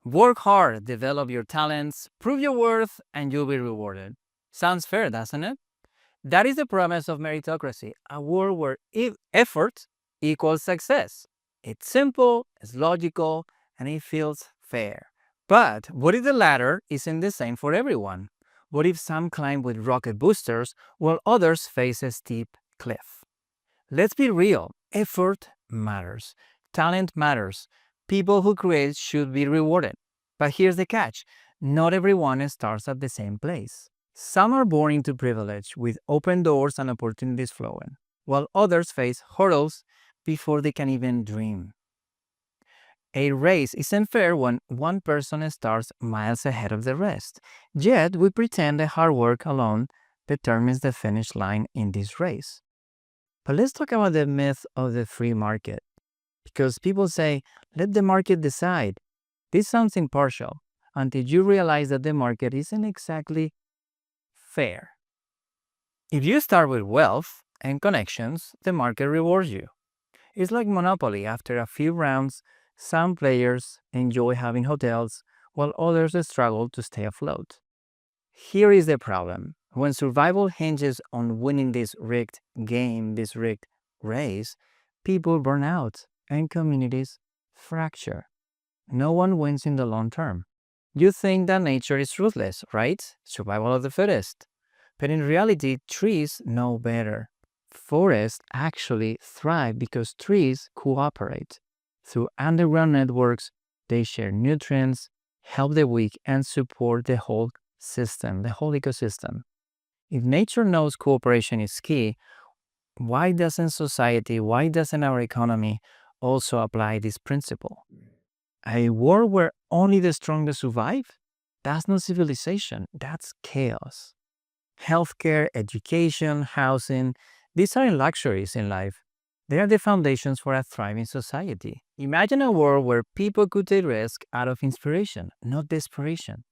Work hard, develop your talents, prove your worth, and you'll be rewarded. Sounds fair, doesn't it? That is the promise of meritocracy, a world where effort equals success. It's simple, it's logical, and it feels fair. But what if the ladder isn't the same for everyone? What if some climb with rocket boosters while others face a steep cliff? Let's be real, effort matters, talent matters. People who create should be rewarded. But here's the catch, not everyone starts at the same place. Some are born into privilege with open doors and opportunities flowing, while others face hurdles before they can even dream. A race isn't fair when one person starts miles ahead of the rest. Yet we pretend that hard work alone determines the finish line in this race. But let's talk about the myth of the free market. Because people say, let the market decide. This sounds impartial until you realize that the market isn't exactly fair. If you start with wealth and connections, the market rewards you. It's like Monopoly. After a few rounds, some players enjoy having hotels while others struggle to stay afloat. Here is the problem. When survival hinges on winning this rigged game, this rigged race, people burn out and communities fracture. No one wins in the long term. You think that nature is ruthless, right? Survival of the fittest. But in reality, trees know better. Forests actually thrive because trees cooperate. Through underground networks, they share nutrients, help the weak, and support the whole system, the whole ecosystem. If nature knows cooperation is key, why doesn't society, why doesn't our economy also apply this principle? A world where only the strongest survive? That's not civilization, that's chaos. Healthcare, education, housing, these aren't luxuries in life. They are the foundations for a thriving society. Imagine a world where people could take risk out of inspiration, not desperation,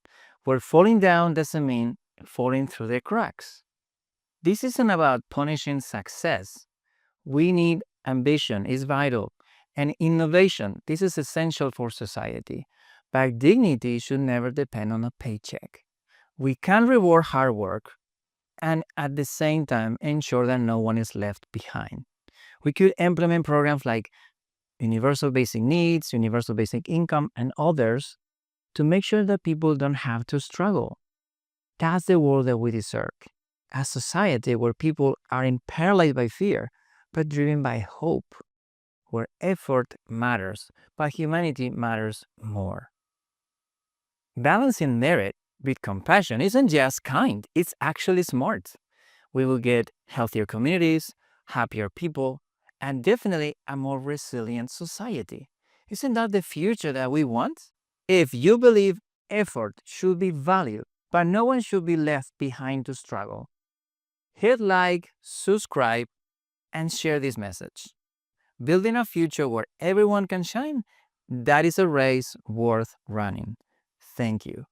where falling down doesn't mean falling through the cracks. This isn't about punishing success. We need ambition, is vital, and innovation. This is essential for society. But dignity should never depend on a paycheck. We can reward hard work and at the same time ensure that no one is left behind. We could implement programs like universal basic needs, universal basic income, and others to make sure that people don't have to struggle. That's the world that we deserve. A society where people aren't paralyzed by fear, but driven by hope, where effort matters, but humanity matters more. Balancing merit with compassion isn't just kind, it's actually smart. We will get healthier communities, happier people, and definitely a more resilient society. Isn't that the future that we want? If you believe effort should be valued, but no one should be left behind to struggle, hit like, subscribe, and share this message. Building a future where everyone can shine, that is a race worth running. Thank you.